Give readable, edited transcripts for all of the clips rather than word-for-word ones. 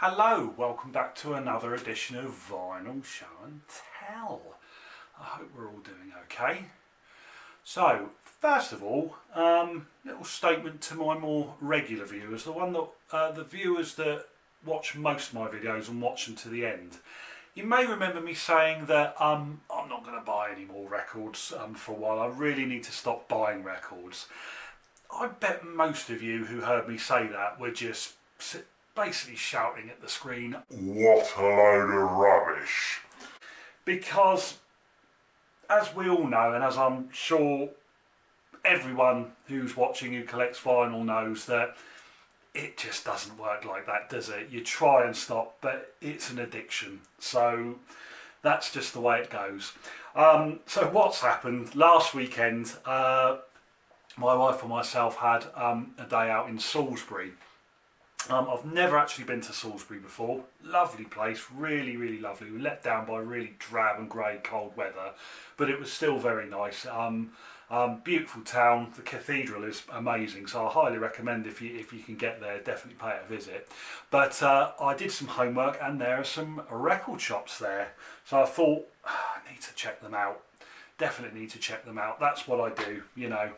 Hello, welcome back to another edition of Vinyl Show and Tell. I hope we're all doing okay. So, first of all, little statement to my more regular viewers, the viewers that watch most of my videos and watch them to the end. You may remember me saying that I'm not going to buy any more records for a while. I really need to stop buying records. I bet most of you who heard me say that were just basically shouting at the screen, "What a load of rubbish!" Because, as we all know, and as I'm sure everyone who's watching who collects vinyl knows, that it just doesn't work like that, does it? You try and stop, but it's an addiction. So that's just the way it goes. So what's happened? Last weekend, my wife and myself had a day out in Salisbury. I've never actually been to Salisbury before. Lovely place, really, really lovely. We were let down by really drab and grey cold weather, but it was still very nice. Beautiful town. The cathedral is amazing, so I highly recommend if you can get there, definitely pay it a visit. But I did some homework, and there are some record shops there, so I thought I need to check them out. Definitely need to check them out. That's what I do, you know.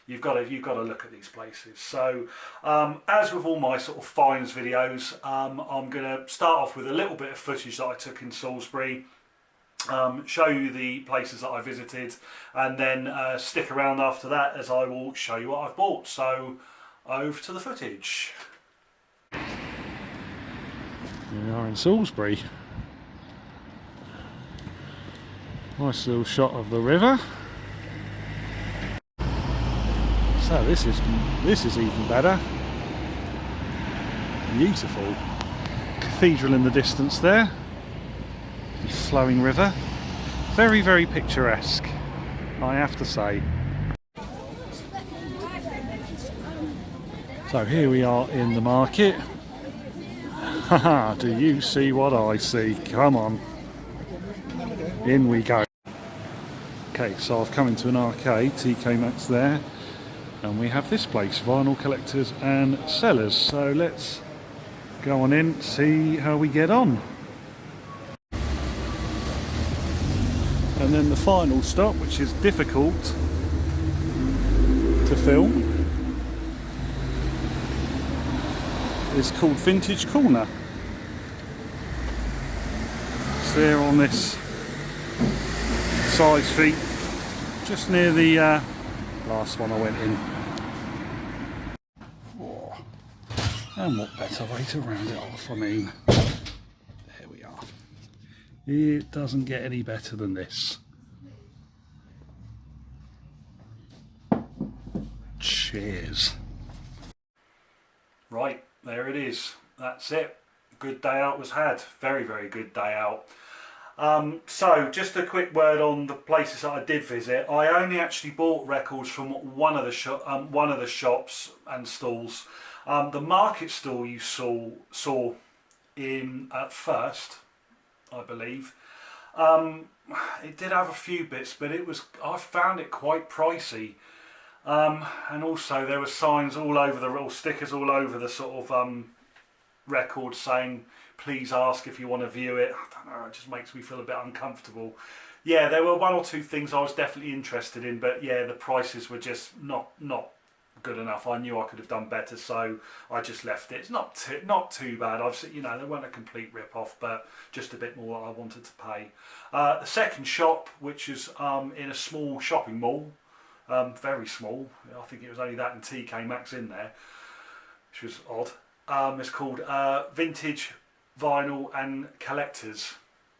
You've got to look at these places. So, as with all my sort of finds videos, I'm going to start off with a little bit of footage that I took in Salisbury, show you the places that I visited, and then stick around after that as I will show you what I've bought. So, over to the footage. We are in Salisbury. Nice little shot of the river. So this is even better. Beautiful cathedral in the distance there. The flowing river. Very, very picturesque, I have to say. So here we are in the market. Haha, do you see what I see? Come on. In we go. Okay, so I've come into an arcade, TK Maxx there. And we have this place, Vinyl Collectors and Sellers. So let's go on in, see how we get on. And then the final stop, which is difficult to film, is called Vintage Corner. It's there on this side street, just near the last one I went in. And what better way to round it off? I mean, there we are. It doesn't get any better than this. Cheers. Right, there it is. That's it. Good day out was had. Very, very good day out. So just a quick word on the places that I did visit. I only actually bought records from one of the shops and stalls. The market stall you saw in at first, I believe. It did have a few bits, but I found it quite pricey. And also there were signs all over stickers all over the sort of record saying, "Please ask if you want to view it." I don't know, it just makes me feel a bit uncomfortable. Yeah, there were one or two things I was definitely interested in, but yeah, the prices were just not good enough. I knew I could have done better, so I just left it. It's not too bad. They weren't a complete rip-off, but just a bit more I wanted to pay. The second shop, which is in a small shopping mall, very small. I think it was only that and TK Maxx in there, which was odd. It's called Vintage Vinyl and Collectors.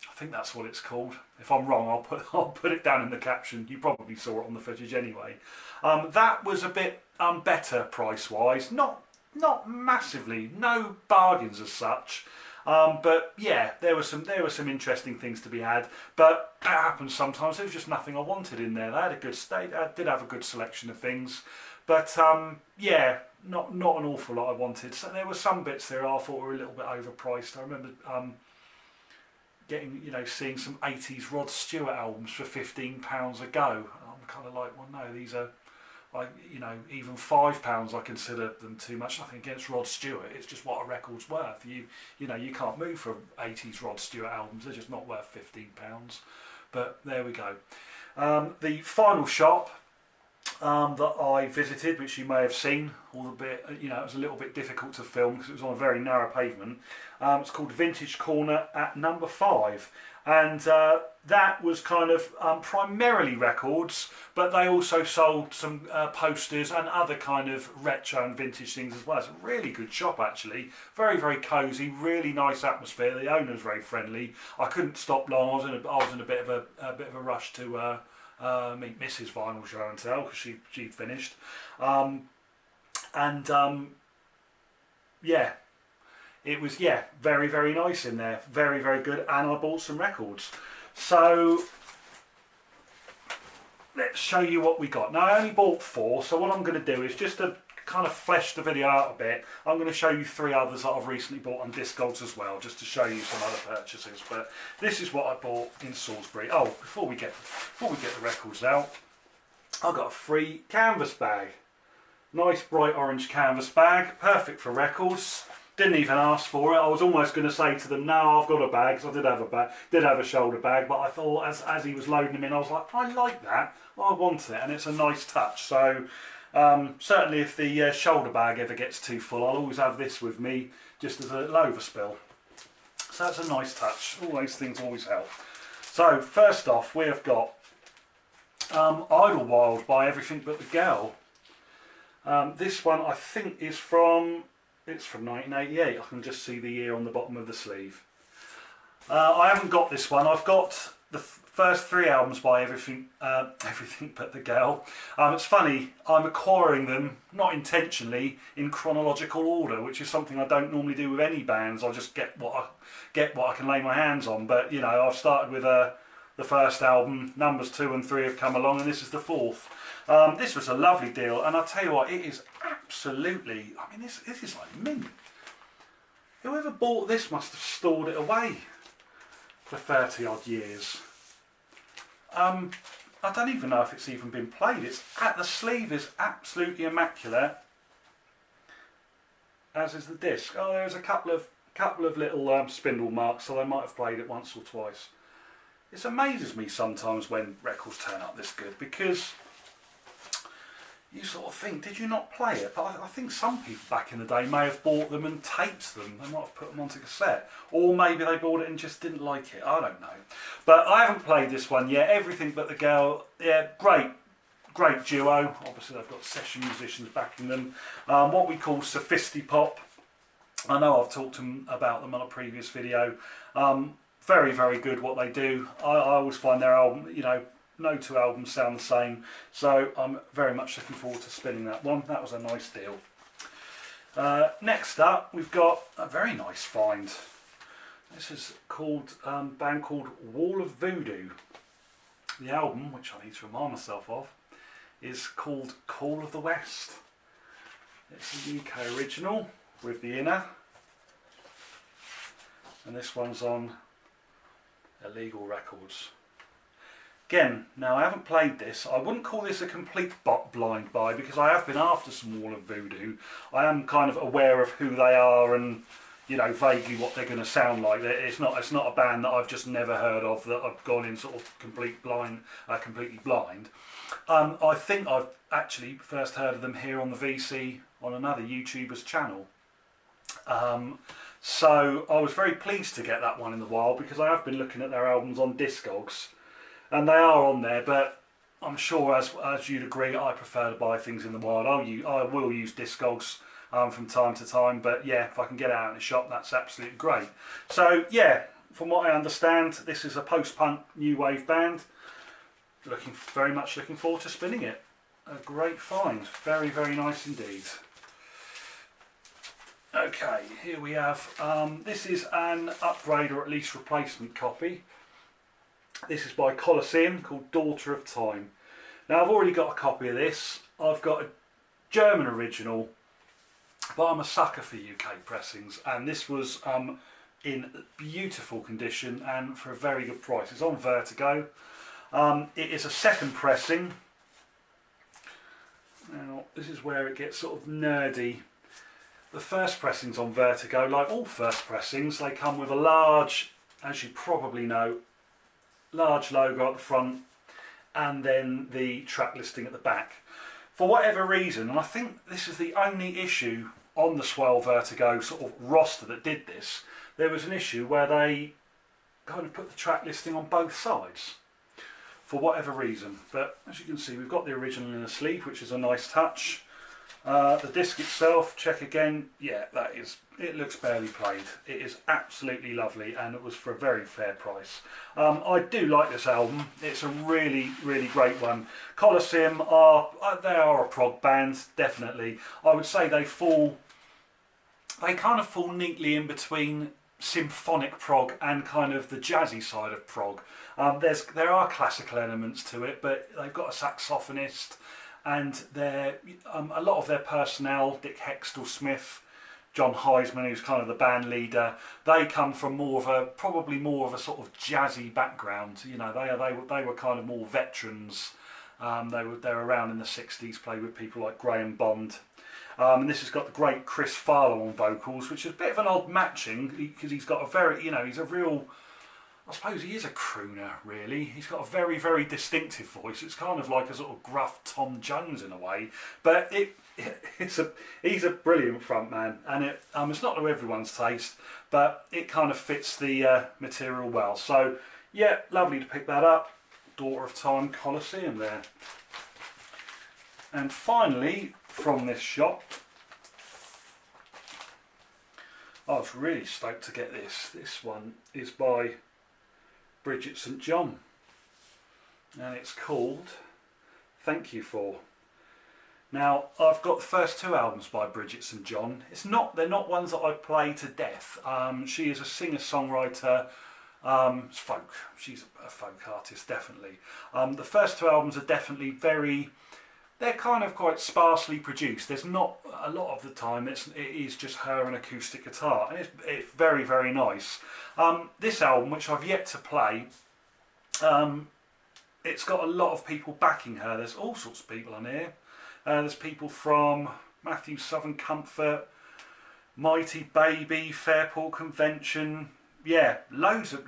I think that's what it's called. If I'm wrong, I'll put it down in the caption. You probably saw it on the footage anyway. That was a bit better price wise, not massively, no bargains as such. But yeah, there were some interesting things to be had. But that happens sometimes. There was just nothing I wanted in there. They did have a good selection of things, but yeah, not an awful lot I wanted. So there were some bits there I thought were a little bit overpriced. I remember seeing some 80s Rod Stewart albums for £15 a go. I'm kind of like, well, no, these are you know, even £5 I consider them too much. Nothing against Rod Stewart. It's just what a record's worth. You know, you can't move from 80s Rod Stewart albums. They're just not worth £15. But there we go. The final shop that I visited, which you may have seen, albeit, you know, it was a little bit difficult to film because it was on a very narrow pavement. It's called Vintage Corner at number 5, and that was kind of primarily records, but they also sold some posters and other kind of retro and vintage things as well. It's a really good shop actually, very, very cosy, really nice atmosphere. The owner's very friendly. I couldn't stop long. I was in a bit of a rush to meet Mrs. Vinyl Show and Tell because she'd finished, yeah, it was very, very nice in there, very, very good, and I bought some records. So let's show you what we got. Now I only bought 4, so what I'm going to do is just to kind of flesh the video out a bit, I'm going to show you 3 others that I've recently bought on Discogs as well, just to show you some other purchases. But this is what I bought in Salisbury. Oh, before we get the records out, I got a free canvas bag. Nice bright orange canvas bag, perfect for records. Didn't even ask for it. I was almost going to say to them, no, I've got a bag, because I did have a bag, did have a shoulder bag, but I thought as he was loading them in, I was like, I like that, I want it, and it's a nice touch. So certainly if the shoulder bag ever gets too full, I'll always have this with me, just as a little overspill. So that's a nice touch. All those things always help. So first off, we have got Idlewild by Everything But the Girl. This one I think is from 1988. I can just see the year on the bottom of the sleeve. I haven't got this one. I've got the first 3 albums by Everything But the Girl. It's funny, I'm acquiring them, not intentionally, in chronological order, which is something I don't normally do with any bands. I just get what I can lay my hands on. But you know, I've started with the first album, numbers 2 and 3 have come along, and this is the 4th. This was a lovely deal, and I'll tell you what, it is absolutely, I mean, this is like mint. Whoever bought this must have stored it away for 30 odd years. I don't even know if it's even been played. The sleeve is absolutely immaculate, as is the disc. Oh, there's a couple of little spindle marks, so they might have played it once or twice. It amazes me sometimes when records turn up this good, because you sort of think, did you not play it? But I think some people back in the day may have bought them and taped them. They might have put them onto cassette. Or maybe they bought it and just didn't like it. I don't know. But I haven't played this one yet. Everything But the Girl, yeah, great duo. Obviously they've got session musicians backing them. What we call sophisti-pop. I know I've talked about them on a previous video. Very, very good what they do. I always find their album, you know, no 2 albums sound the same, so I'm very much looking forward to spinning that one. That was a nice deal. Next up, we've got a very nice find. This is called a band called Wall of Voodoo. The album, which I need to remind myself of, is called Call of the West. It's a UK original with the inner, and this one's on Illegal Records. Again, now I haven't played this. I wouldn't call this a complete blind buy, because I have been after some Wall of Voodoo. I am kind of aware of who they are and, you know, vaguely what they're going to sound like. It's not a band that I've just never heard of, that I've gone in sort of completely blind. I think I've actually first heard of them here on the VC on another YouTuber's channel. So I was very pleased to get that one in the wild, because I have been looking at their albums on Discogs. And they are on there, but I'm sure, as you'd agree, I prefer to buy things in the wild. I will use Discogs from time to time, but yeah, if I can get it out in the shop, that's absolutely great. So yeah, from what I understand, this is a post-punk new wave band. Very much looking forward to spinning it. A great find, very, very nice indeed. Okay, here we have. This is an upgrade, or at least replacement copy. This is by Colosseum, called Daughter of Time. Now I've already got a copy of this. I've got a German original, but I'm a sucker for UK pressings, and this was in beautiful condition and for a very good price. It's on Vertigo. It is a second pressing, Now this is where it gets sort of nerdy. The first pressings on Vertigo, like all first pressings, they come with a large, as you probably know, large logo at the front and then the track listing at the back. For whatever reason, and I think this is the only issue on the Swell Vertigo sort of roster that did this, there was an issue where they kind of put the track listing on both sides for whatever reason. But as you can see, we've got the original in the sleeve, which is a nice touch. The disc itself, check again, yeah, it looks barely played. It is absolutely lovely, and it was for a very fair price. I do like this album. It's a really, really great one. Colosseum they are a prog band, definitely. I would say they kind of fall neatly in between symphonic prog and kind of the jazzy side of prog. There are classical elements to it, but they've got a saxophonist, and a lot of their personnel, Dick Hextall Smith, John Heisman, who's kind of the band leader, they come from probably more of a sort of jazzy background. You know, they were kind of more veterans. They were around in the 60s, played with people like Graham Bond. And this has got the great Chris Farlow on vocals, which is a bit of an odd matching because he's got a very, he's a real, I suppose he is a crooner, really. He's got a very, very distinctive voice. It's kind of like a sort of gruff Tom Jones in a way, but he's a brilliant frontman, and it's not to everyone's taste, but it kind of fits the material well. So yeah, lovely to pick that up. Daughter of Time Colosseum there. And finally, from this shop, I was really stoked to get this. This one is by Bridget St John, and it's called Thank You For. Now, I've got the first two albums by Bridget St John. They're not ones that I play to death. She is a singer-songwriter. It's folk. She's a folk artist, definitely. The first two albums are definitely they're kind of quite sparsely produced. There's not a lot of the time. It is just her and acoustic guitar, and it's very, very nice. This album, which I've yet to play, it's got a lot of people backing her. There's all sorts of people on here. There's people from Matthew Southern Comfort, Mighty Baby, Fairport Convention. Yeah, loads of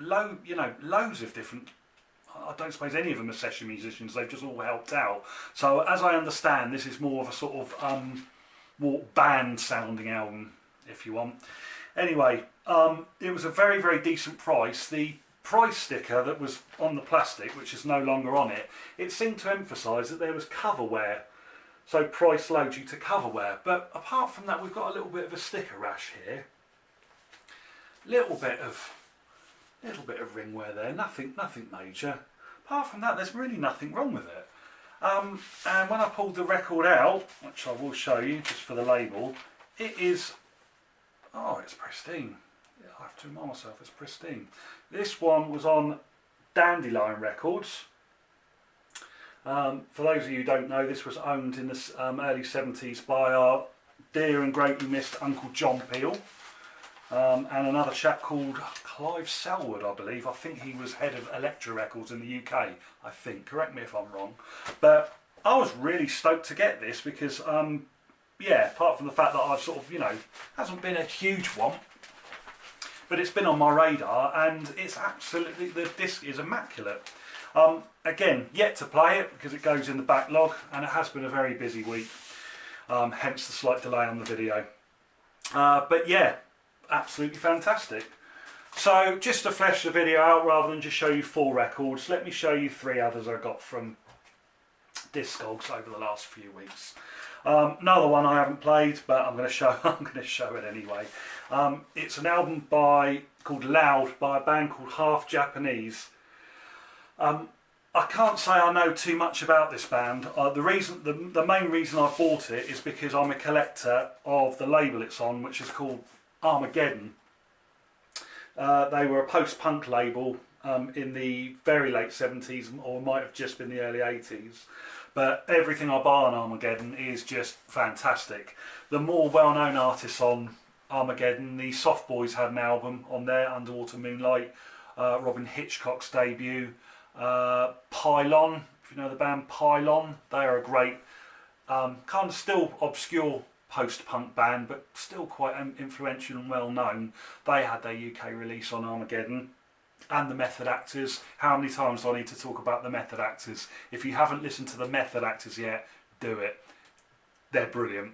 different. I don't suppose any of them are session musicians. They've just all helped out. So as I understand, this is more of a sort of more band sounding album, if you want. Anyway, it was a very, very decent price. The price sticker that was on the plastic, which is no longer on it, it seemed to emphasise that there was coverware. So price loads you to coverware. But apart from that, we've got a little bit of a sticker rash here. Little bit of ringwear there, nothing major. Apart from that, there's really nothing wrong with it. And when I pulled the record out, which I will show you just for the label, it's pristine. I have to remind myself it's pristine. This one was on Dandelion Records. For those of you who don't know, this was owned in the early 70s by our dear and greatly missed Uncle John Peel. And another chap called Clive Selwood, I believe. I think he was head of Elektra Records in the UK, I think. Correct me if I'm wrong. But I was really stoked to get this because, apart from the fact that I've sort of, hasn't been a huge one, but it's been on my radar, and it's absolutely, the disc is immaculate. Again, yet to play it because it goes in the backlog, and it has been a very busy week, hence the slight delay on the video. But yeah, absolutely fantastic. So just to flesh the video out rather than just show you 4 records, let me show you 3 others I got from Discogs over the last few weeks. Another one I haven't played, but I'm going to show it anyway. It's an album called Loud by a band called Half Japanese. I can't say I know too much about this band. The main reason I bought it is because I'm a collector of the label it's on, which is called Armageddon. They were a post-punk label in the very late 70s, or might have just been the early 80s. But everything I buy on Armageddon is just fantastic. The more well-known artists on Armageddon, the Soft Boys had an album on there, Underwater Moonlight, Robin Hitchcock's debut, Pylon, if you know the band Pylon, they are a great Kind of still obscure post-punk band, but still quite influential and well known. They had their UK release on Armageddon. And the Method Actors. How many times do I need to talk about the Method Actors? If you haven't listened to the Method Actors yet, do it. They're brilliant.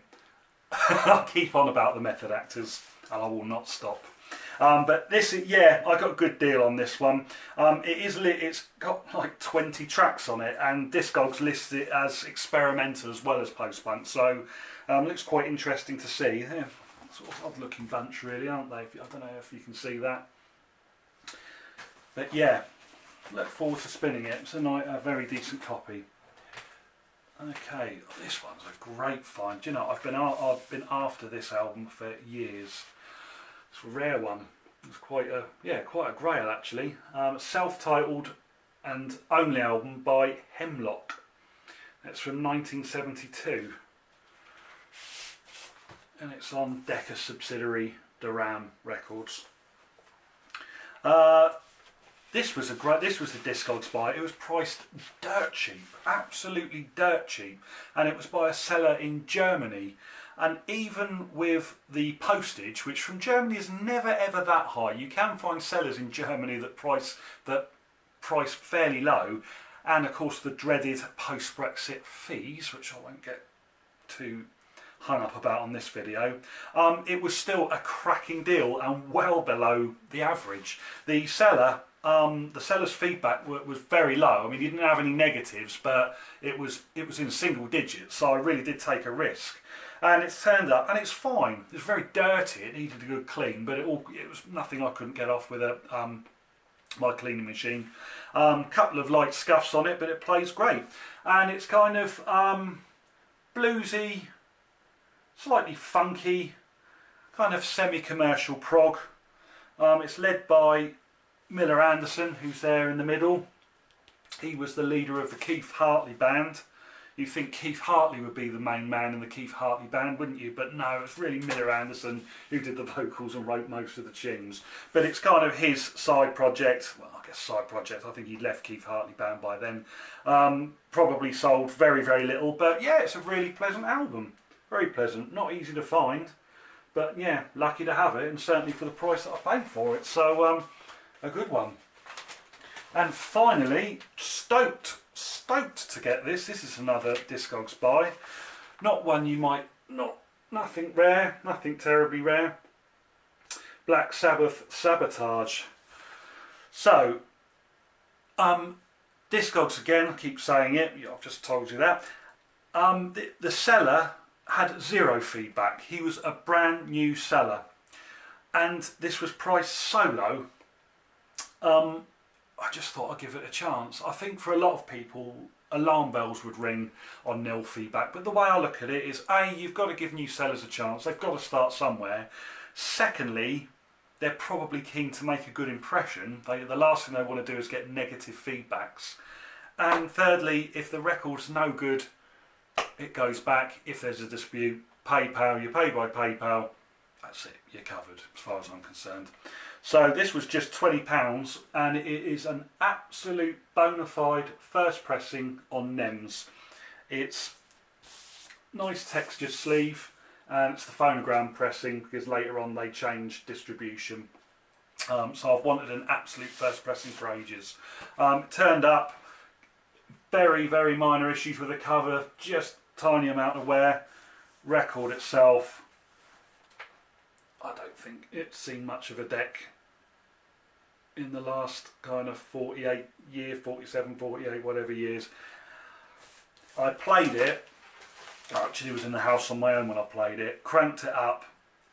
I'll keep on about the Method Actors and I will not stop. But this, yeah, I got a good deal on this one. It's got like 20 tracks on it, and Discogs lists it as experimental as well as post-punk. So looks quite interesting to see. Yeah, sort of odd-looking bunch, really, aren't they? I don't know if you can see that. But yeah, look forward to spinning it. It's a very decent copy. Okay, this one's a great find. Do you know, I've been after this album for years. It's a rare one. It's quite a grail actually. Self-titled and only album by Hemlock. It's from 1972, and it's on Decca subsidiary Duran Records. This was the Discogs buy. It was priced dirt cheap, absolutely dirt cheap, and it was by a seller in Germany. And even with the postage, which from Germany is never ever that high, you can find sellers in Germany that price fairly low, and of course the dreaded post-Brexit fees, which I won't get too hung up about on this video. It was still a cracking deal and well below the average. The seller's feedback was very low. I mean, he didn't have any negatives, but it was in single digits, so I really did take a risk. And it's turned up, and it's fine. It's very dirty. It needed a good clean, but it was nothing I couldn't get off with my cleaning machine. Couple of light scuffs on it, but it plays great. And it's kind of bluesy, slightly funky, kind of semi-commercial prog. It's led by Miller Anderson, who's there in the middle. He was the leader of the Keith Hartley band. You'd think Keith Hartley would be the main man in the Keith Hartley band, wouldn't you? But no, it's really Miller Anderson who did the vocals and wrote most of the tunes. But it's kind of his side project. Well, I guess side project. I think he'd left Keith Hartley band by then. Probably sold very, very little. But yeah, it's a really pleasant album. Very pleasant. Not easy to find. But yeah, lucky to have it. And certainly for the price that I paid for it. So a good one. And finally, stoked to get this. This is another Discogs buy. Not one you might, nothing rare, nothing terribly rare. Black Sabbath Sabotage. So, Discogs again, I keep saying it, I've just told you that. The seller had zero feedback. He was a brand new seller. And this was priced so low, I just thought I'd give it a chance. I think for a lot of people, alarm bells would ring on nil feedback. But the way I look at it is, A, you've got to give new sellers a chance. They've got to start somewhere. Secondly, they're probably keen to make a good impression. The last thing they want to do is get negative feedbacks. And thirdly, if the record's no good, it goes back. If there's a dispute, PayPal, you pay by PayPal. That's it, you're covered as far as I'm concerned. So this was just £20, and it is an absolute bona fide first pressing on NEMS. It's nice textured sleeve, and it's the phonogram pressing because later on they changed distribution. So I've wanted an absolute first pressing for ages. Turned up, very, very minor issues with the cover, just tiny amount of wear. Record itself, I don't think it's seen much of a deck in the last kind of 47, 48, whatever years. I played it, I actually was in the house on my own when I played it, cranked it up,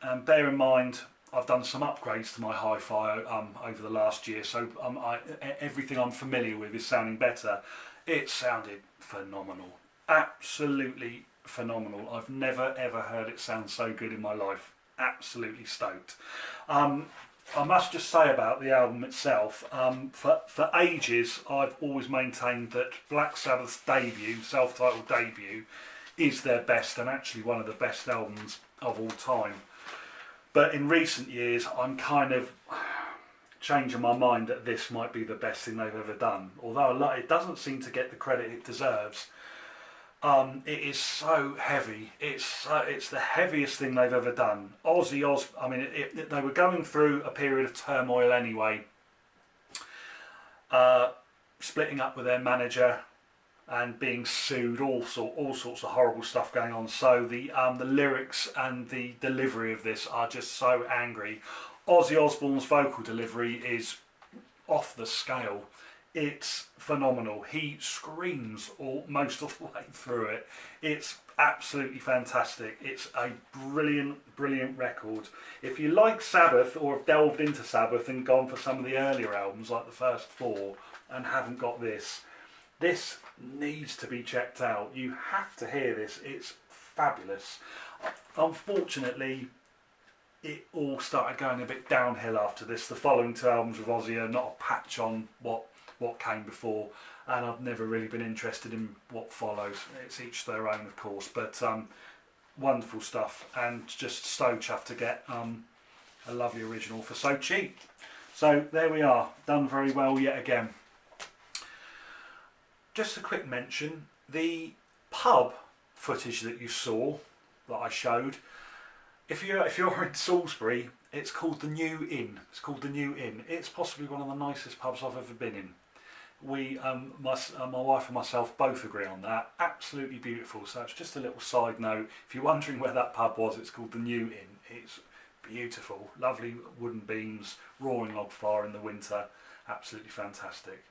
and bear in mind I've done some upgrades to my hi-fi over the last year, so everything I'm familiar with is sounding better. It sounded phenomenal, absolutely phenomenal. I've never ever heard it sound so good in my life. Absolutely stoked. I must just say about the album itself, for ages I've always maintained that Black Sabbath's debut, self-titled debut, is their best and actually one of the best albums of all time. But in recent years I'm kind of changing my mind that this might be the best thing they've ever done. Although it doesn't seem to get the credit it deserves. It is so heavy. It's the heaviest thing they've ever done. I mean, they were going through a period of turmoil anyway, splitting up with their manager and being sued, all sorts of horrible stuff going on. So the lyrics and the delivery of this are just so angry. Ozzy Osbourne's vocal delivery is off the scale. It's phenomenal. He screams most of the way through it. It's absolutely fantastic. It's a brilliant, brilliant record. If you like Sabbath or have delved into Sabbath and gone for some of the earlier albums, like the first four, and haven't got this, this needs to be checked out. You have to hear this. It's fabulous. Unfortunately, it all started going a bit downhill after this. The following two albums of Ozzy are not a patch on what came before, and I've never really been interested in what follows. It's each their own, of course, but wonderful stuff, and just so chuffed to get a lovely original for so cheap. So there we are, done very well yet again. Just a quick mention, the pub footage that you saw, that I showed, if you're in Salisbury, it's called the New Inn. It's called the New Inn. It's possibly one of the nicest pubs I've ever been in. We, my wife and myself both agree on that. Absolutely beautiful. So it's just a little side note. If you're wondering where that pub was, it's called the New Inn. It's beautiful. Lovely wooden beams, roaring log fire in the winter. Absolutely fantastic.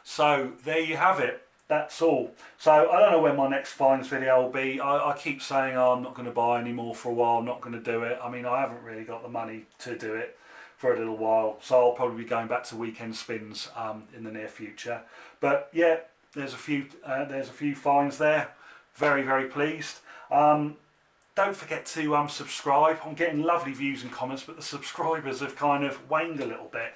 So there you have it. That's all. So I don't know when my next finds video will be. I keep saying, oh, I'm not going to buy any more for a while, I'm not going to do it. I mean, I haven't really got the money to do it for a little while, so I'll probably be going back to weekend spins in the near future. But yeah, there's a few finds there. Very, very pleased. Don't forget to subscribe. I'm getting lovely views and comments, but the subscribers have kind of waned a little bit.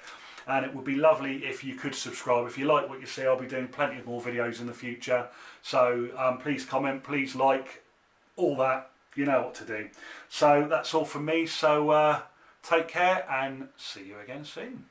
And it would be lovely if you could subscribe. If you like what you see, I'll be doing plenty of more videos in the future. So please comment, please like, all that. You know what to do. So that's all from me. So take care and see you again soon.